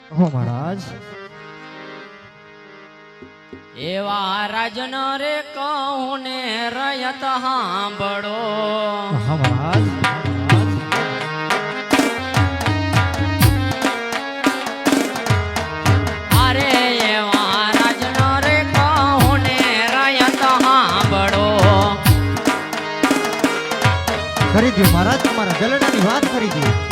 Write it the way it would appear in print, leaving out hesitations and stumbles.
હો મહારાજ એવા રાજન રે કહું ને રયત સાંભળો હા મહારાજ અરે એવા રાજન રે કહું ને રયત સાંભળો કરી દો મહારાજ તમારા દલડાની વાત કરી દો